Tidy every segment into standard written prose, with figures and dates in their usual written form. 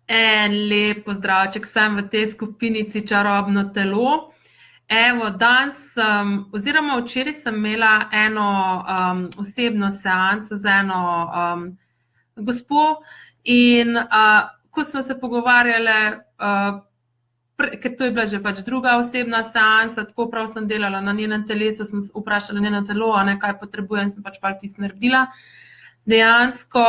En lep pozdravček, sem v tej skupinici Čarobno telo. Evo, danes oziroma včeraj sem imela eno osebno seanso z eno gospo in ko smo se pogovarjale, ker to je bila že pač druga osebna seansa, tako prav sem delala na njenem telesu, sem vprašala njeno telo, kaj potrebujem, sem pač tisto naredila. Dejansko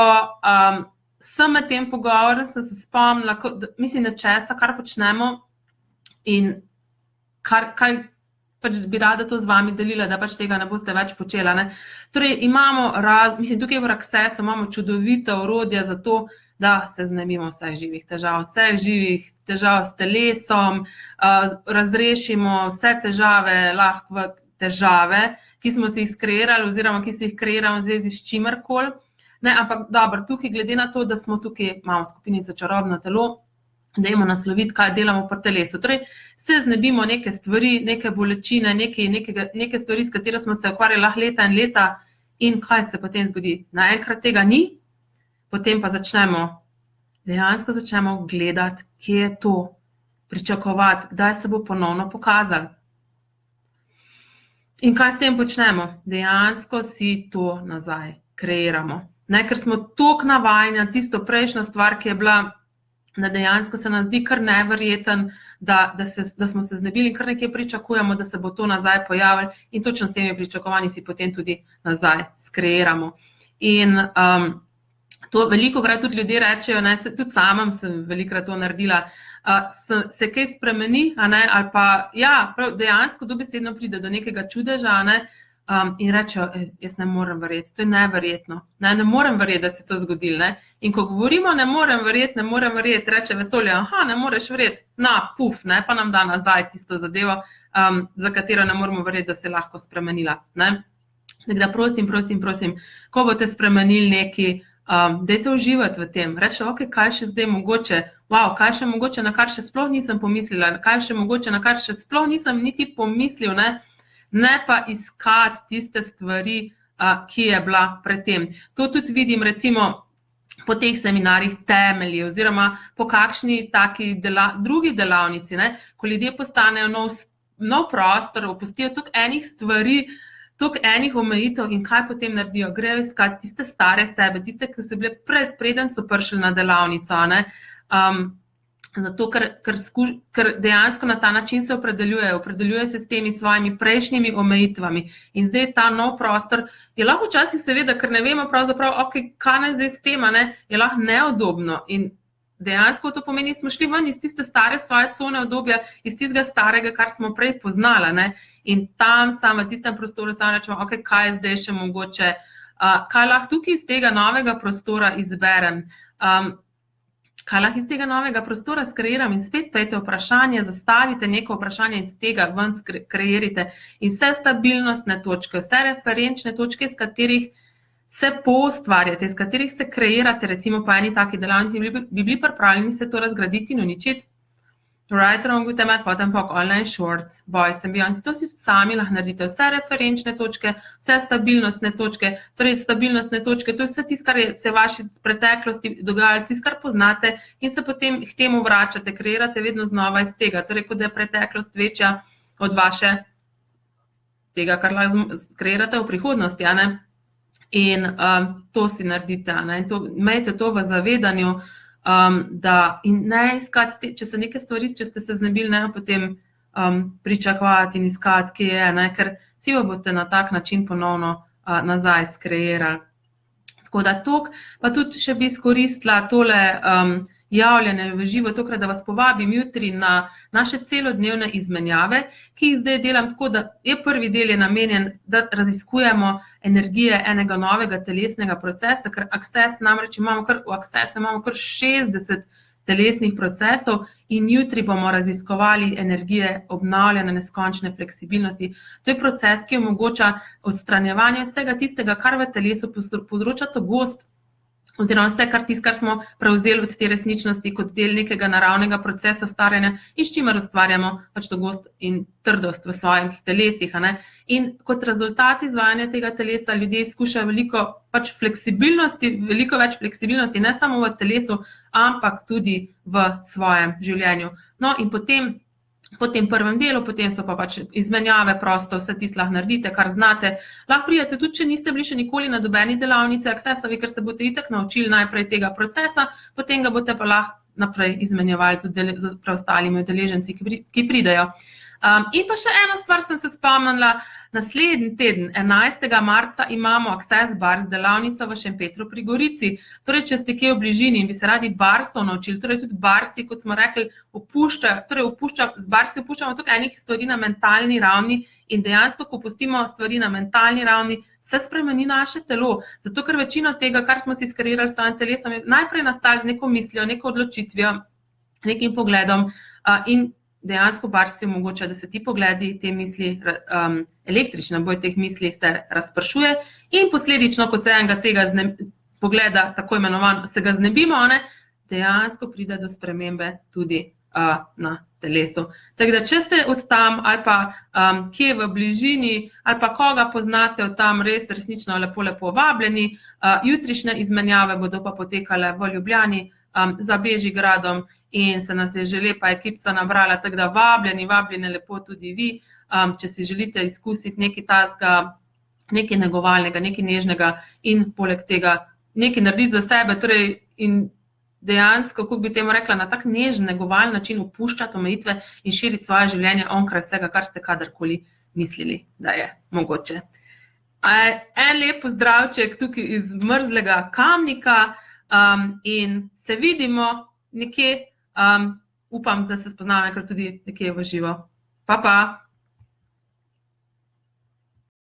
sem med tem pogovorom sem se spomnila, mislim, nečesa, kar počnemo in kaj pač bi rada to z vami delila, da pač tega ne boste več počela. Ne? Torej, imamo mislim, tukaj v Accessu imamo čudovita orodja za to, da se znebimo vseh živih težav s telesom, razrešimo vse težave, lahko težave, ki smo si jih skreirali oziroma ki si jih kreiramo v zvezi s čimerkoli. Ne, ampak dobro, tukaj glede na to, da smo tukaj, imamo skupinico Čarobno telo, dajmo nasloviti, kaj delamo po telesu. Torej, se znebimo neke stvari, neke bolečine, neke stvari, s katero smo se ukvarjali leta in leta in kaj se potem zgodi. Naenkrat tega ni, potem pa dejansko začnemo gledati, kje je to, pričakovati, kdaj se bo ponovno pokazalo. In kaj s tem počnemo? Dejansko si to nazaj kreiramo. Ne, ker smo toliko navajeni na tisto prejšnjo stvar, ki je bila, da dejansko se nam zdi kar neverjeten, da smo se znebili in kar nekje pričakujemo, da se bo to nazaj pojavilo in točno s temi pričakovanji si potem tudi nazaj skreiramo. In to velikokrat tudi ljudje rečejo, tudi sama sem velikokrat to naredila, se kaj spremeni, ali pa ja, dejansko dobesedno pride do nekega čudeža, in rečejo, jaz ne morem verjeti, to je neverjetno. Ne morem verjeti, da se to zgodilo. Ne? In ko govorimo, ne morem verjeti, reče vesolje, ne moreš verjeti, puf, pa nam da nazaj tisto zadevo, za katero ne moremo verjeti, da se lahko spremenila. Tako da prosim, ko boste spremenili neki, dajte uživati v tem. Reče, kaj še zdaj mogoče, kaj še mogoče, na kar še sploh nisem pomislila, kaj še mogoče, na kar še sploh nisem niti pomislil, ne pa iskati tiste stvari, ki je bila pred tem. To tudi vidim recimo po teh seminarjih temelji oziroma po kakšni taki drugi delavnici, ko ljudje postanejo nov prostor, opustijo toliko enih stvari, toliko enih omejitev in kaj potem naredijo? Grejo iskati tiste stare sebe, tiste, ki so bile preden so prišli na delavnico, zato, ker dejansko na ta način se opredeljujejo se s temi svojimi prejšnjimi omejitvami. In zdaj ta nov prostor je lahko včasih seveda, ker ne vemo pravzaprav, kaj naj zdaj s tem, je lahko neudobno. In dejansko to pomeni, smo šli ven iz tiste stare svoje cone obdobja, iz tistega starega, kar smo prej poznali. In tam samo v tistem prostoru samo rečemo, kaj je zdaj še mogoče, kaj lahko tukaj iz tega novega prostora izberem. Kaj lahko iz tega novega prostora skreiram in spet pejte vprašanje, zastavite neko vprašanje in iz tega ven kreirite in vse stabilnostne točke, vse referenčne točke, iz katerih se poustvarjate, iz katerih se kreirate, recimo po eni taki delavnici, bi bili pripravljeni se to razgraditi in uničiti. Right, wrong with them, potem pa online shorts, boys and beyonds, to si sami lahko naredite, vse referenčne točke, vse stabilnostne točke, torej stabilnostne točke, to je vse tisto, kar se v vaši preteklosti dogaja, tisto, kar poznate in se potem k temu vračate, kreirate vedno znova iz tega, torej kot da je preteklost večja od vaše tega, kar lahko kreirate v prihodnosti, in to si naredite, in imejte to v zavedanju, in ne iskati, če se neke stvari, če ste se znebili, ne potem pričakovati in iskati, kje je, ker si boste na tak način ponovno nazaj skreirali. Tako da tok, pa tudi še bi izkoristila tole javljanje v živo, tokrat, da vas povabim jutri na naše celodnevne izmenjave, ki jih zdaj delam tako, da je prvi del je namenjen, da raziskujemo energije enega novega telesnega procesa, ker Access namreč v Accessu imamo kar 60 telesnih procesov in jutri bomo raziskovali energije obnavljanja neskončne fleksibilnosti. To je proces, ki omogoča odstranjevanje vsega tistega, kar v telesu povzroča togost, oziroma vse, kar smo prevzeli od te resničnosti kot del nekega naravnega procesa staranja in s čimer ustvarjamo pač togost in trdost v svojih telesih. In kot rezultat izvajanja tega telesa ljudje izkušajo veliko več fleksibilnosti, ne samo v telesu, ampak tudi v svojem življenju. No in po tem prvem delu, potem so pa pač izmenjave prosto, vse tisto lahko naredite, kar znate. Lahko pridete tudi, če niste bili še nikoli na nobeni delavnici Accessovi, ker se boste itak naučili najprej tega procesa, potem ga boste pa lahko naprej izmenjevali z preostalimi udeleženci, ki pridejo. In pa še eno stvar sem se spomnila, naslednji teden, 11. marca, imamo Access Bars delavnico v Šempetru pri Gorici. Torej, če ste kje v bližini in bi se radi barsov naučili, torej tudi barsi, kot smo rekli, z barsi opuščamo tukaj enih stvari na mentalni ravni in dejansko, ko pustimo stvari na mentalni ravni, se spremeni naše telo. Zato, ker večino tega, kar smo si skreirali s svojim telesom, je najprej nastalo z neko mislijo, neko odločitvijo, nekim pogledom in dejansko barsi omogoča, da se ti pogledi, te misli, električni naboj teh misli se razpršuje in posledično, ko se enega tega pogleda, tako imenovan, se ga znebimo, dejansko pride do spremembe tudi na telesu. Tako da, če ste od tam ali pa kje v bližini ali pa koga poznate od tam, resnično lepo vabljeni, jutrišnje izmenjave bodo pa potekale v Ljubljani za Bežigradom in se nas je že lepa ekipca nabrala, tako da vabljeni lepo tudi vi, če si želite izkusiti nekaj tazga, nekaj negovalnega, nekaj nežnega in poleg tega nekaj narediti za sebe, torej in dejansko, kako bi temu rekla, na tak nežen, negovalen način opuščati omejitve in širiti svoje življenje onkraj vsega, kar ste kadarkoli mislili, da je mogoče. En lep pozdravček tukaj iz mrzlega Kamnika in se vidimo nekje, upam, da se spoznamo enkrat tudi nekje v živo. Pa!